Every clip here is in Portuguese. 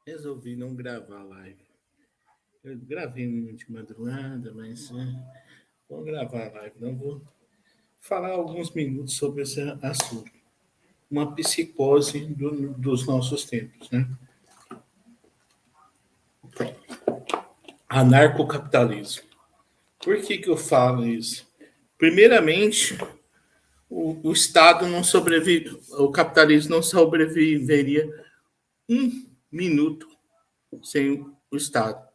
Resolvi não gravar a live. Eu gravei de madrugada, mas vou gravar a live. Não vou falar alguns minutos sobre esse assunto. Uma psicose dos nossos tempos, né? Anarcocapitalismo. Por que eu falo isso? Primeiramente, o Estado não sobrevive, o capitalismo não sobreviveria um minuto sem o Estado.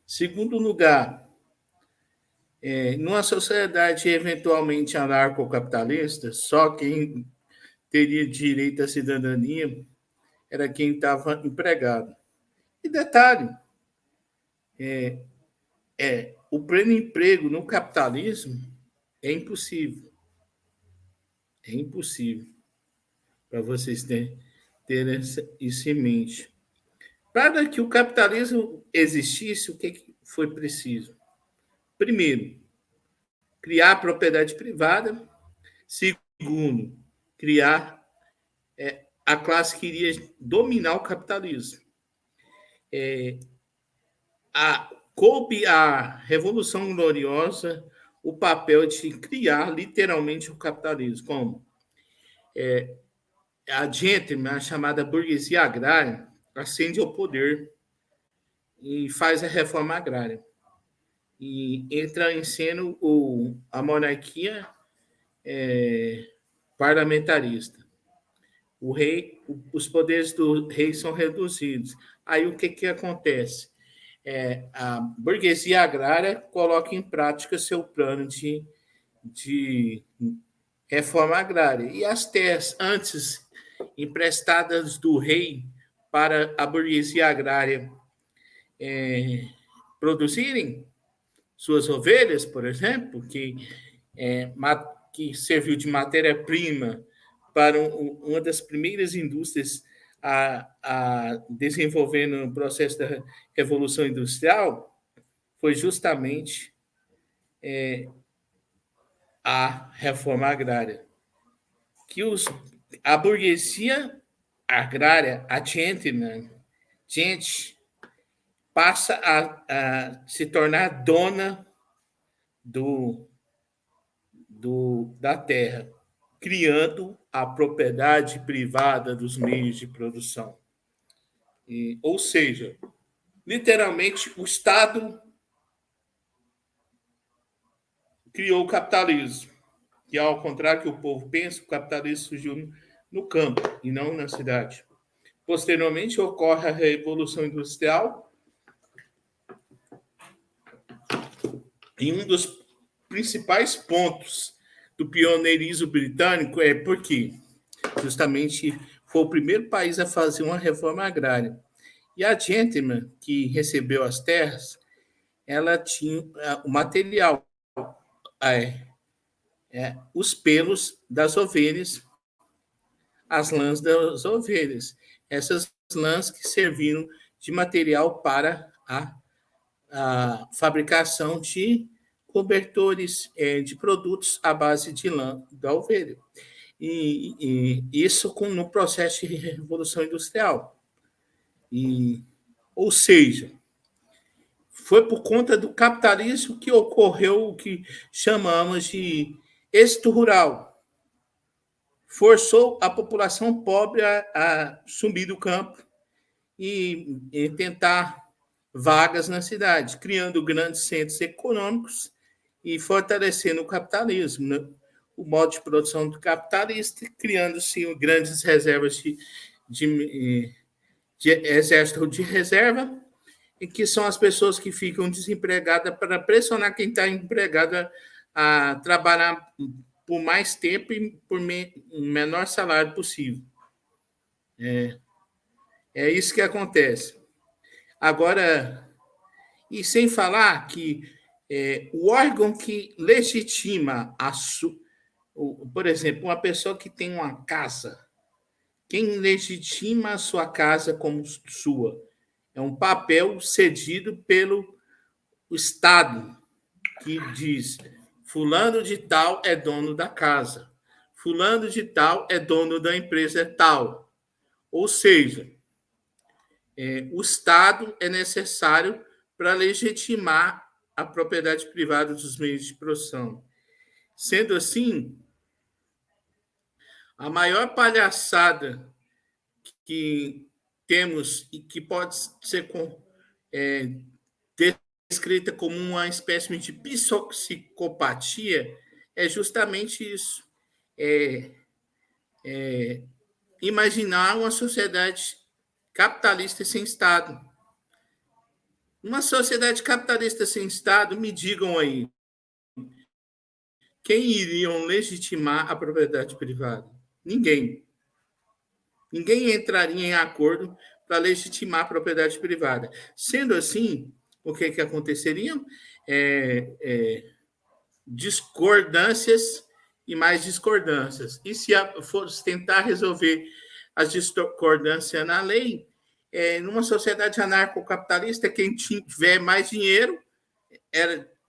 Segundo lugar, numa sociedade eventualmente anarcocapitalista, só quem teria direito à cidadania era quem estava empregado. E detalhe, o pleno emprego no capitalismo é impossível. É impossível para vocês terem isso em mente. Para que o capitalismo existisse, o que foi preciso? Primeiro, criar propriedade privada. Segundo, criar a classe que iria dominar o capitalismo. Coube à Revolução Gloriosa o papel de criar literalmente o capitalismo, como a gentleman, a chamada burguesia agrária, ascende ao poder e faz a reforma agrária. E entra em cena a monarquia parlamentarista. O rei, os poderes do rei são reduzidos. Aí o que acontece? A burguesia agrária coloca em prática seu plano de reforma agrária. E as terras antes emprestadas do rei para a burguesia agrária produzirem suas ovelhas, por exemplo, que serviu de matéria-prima para uma das primeiras indústrias a desenvolver no processo da Revolução Industrial, foi justamente a reforma agrária. Que a burguesia agrária, a gente passa a se tornar dona da terra, criando a propriedade privada dos meios de produção. Ou seja, literalmente, o Estado criou o capitalismo. E, ao contrário que o povo pensa, o capitalismo surgiu no campo e não na cidade. Posteriormente, ocorre a Revolução Industrial, e um dos principais pontos do pioneirismo britânico é porque justamente foi o primeiro país a fazer uma reforma agrária. E a gentleman, que recebeu as terras, ela tinha o material, os pelos das ovelhas, as lãs das ovelhas. Essas lãs que serviram de material para a fabricação de cobertores de produtos à base de lã da ovelha. E isso no processo de revolução industrial. Ou seja, foi por conta do capitalismo que ocorreu o que chamamos de êxito rural. Forçou a população pobre a sumir do campo e tentar vagas na cidade, criando grandes centros econômicos e fortalecendo o capitalismo, né? O modo de produção do capitalista, criando-se grandes reservas de exército de reserva, e que são as pessoas que ficam desempregadas para pressionar quem está empregado a trabalhar por mais tempo e por menor salário possível. É isso que acontece. Agora, e sem falar que o órgão que legitima por exemplo, uma pessoa que tem uma casa, quem legitima a sua casa como sua? É um papel cedido pelo Estado, que diz: fulano de tal é dono da casa, fulano de tal é dono da empresa tal. Ou seja, o Estado é necessário para legitimar a propriedade privada dos meios de produção. Sendo assim, a maior palhaçada que temos e que pode ser descrita como uma espécie de psicopatia é justamente isso. Imaginar uma sociedade capitalista sem Estado. Uma sociedade capitalista sem Estado, me digam aí, quem iriam legitimar a propriedade privada? Ninguém. Ninguém entraria em acordo para legitimar a propriedade privada. Sendo assim, o que aconteceria? Discordâncias e mais discordâncias. E se for tentar resolver as discordâncias na lei, numa sociedade anarcocapitalista, quem tiver mais dinheiro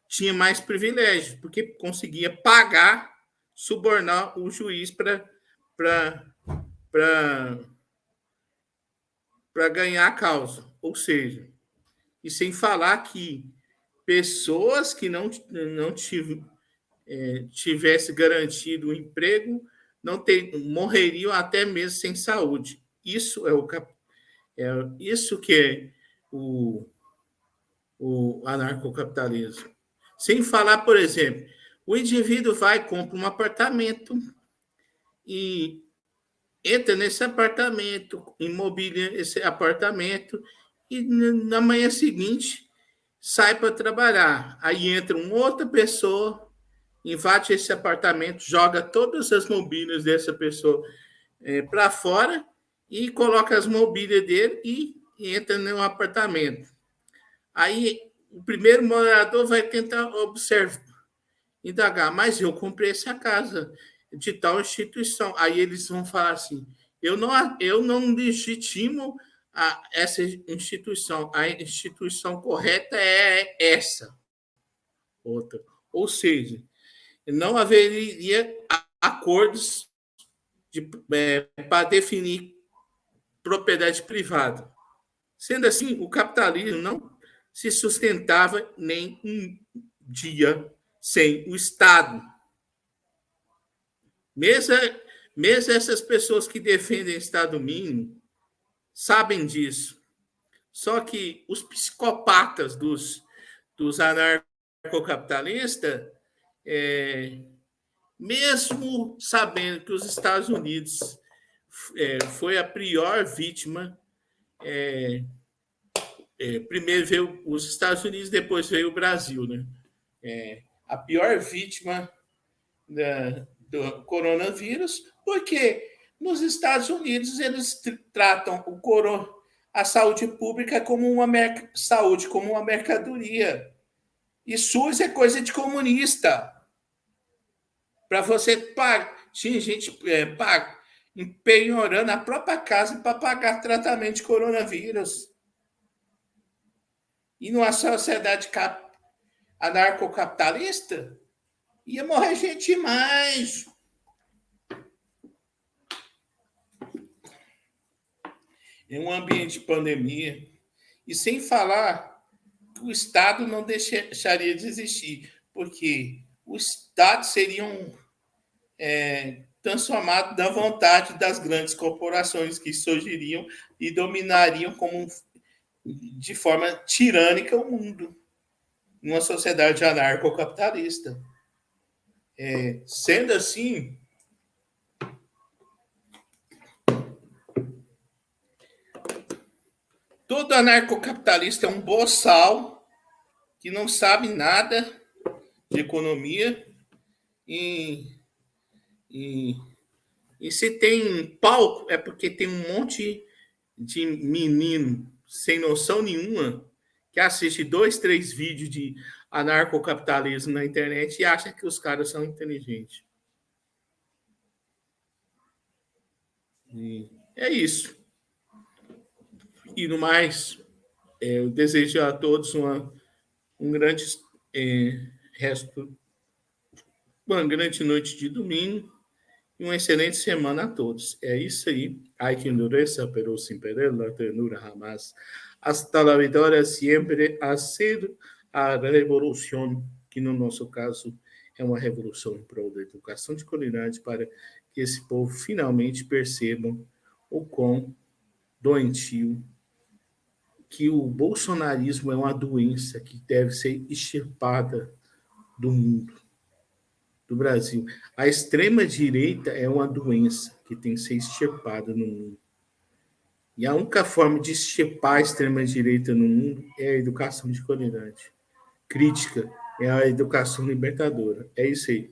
tinha mais privilégios, porque conseguia pagar, subornar o juiz para ganhar a causa. Ou seja, e sem falar que pessoas que não tivesse garantido o emprego morreriam até mesmo sem saúde. Isso isso que é o anarcocapitalismo. Sem falar, por exemplo, o indivíduo vai, compra um apartamento e entra nesse apartamento, imobilia esse apartamento e na manhã seguinte sai para trabalhar. Aí entra uma outra pessoa, invade esse apartamento, joga todas as mobílias dessa pessoa para fora e coloca as mobílias dele e entra no apartamento. Aí o primeiro morador vai tentar observar, indagar, mas eu comprei essa casa de tal instituição. Aí eles vão falar assim, eu não legitimo essa instituição. A instituição correta é essa. Outra. Ou seja, não haveria acordos para definir propriedade privada. Sendo assim, o capitalismo não se sustentava nem um dia sem o Estado. Mesmo essas pessoas que defendem o Estado mínimo sabem disso. Só que os psicopatas dos anarcocapitalistas, mesmo sabendo que os Estados Unidos foi a pior vítima, primeiro veio os Estados Unidos, depois veio o Brasil, né? A pior vítima do coronavírus, porque nos Estados Unidos eles tratam a saúde pública como saúde como uma mercadoria. E SUS é coisa de comunista. Para você pagar, tinha gente empenhorando a própria casa para pagar tratamento de coronavírus. E numa sociedade anarcocapitalista, ia morrer gente demais. Em um ambiente de pandemia. E sem falar que o Estado não deixaria de existir, porque o Estado seria transformado da vontade das grandes corporações que surgiriam e dominariam de forma tirânica o mundo, numa sociedade anarcocapitalista. Sendo assim, todo anarcocapitalista é um boçal que não sabe nada de economia e se tem palco é porque tem um monte de menino sem noção nenhuma que assiste 2, 3 vídeos de anarcocapitalismo na internet e acha que os caras são inteligentes. E é isso. E no mais, eu desejo a todos um grande resto, uma grande noite de domingo e uma excelente semana a todos. É isso aí. Hay que endureza, pero sin perder la ternura jamás. Hasta la vitória sempre a ser a revolução, que no nosso caso é uma revolução em prol da educação de qualidade para que esse povo finalmente perceba o quão doentio, que o bolsonarismo é uma doença que deve ser extirpada do mundo, do Brasil. A extrema-direita é uma doença que tem que ser extirpada no mundo. E a única forma de extirpar a extrema-direita no mundo é a educação de qualidade. Crítica é a educação libertadora. É isso aí.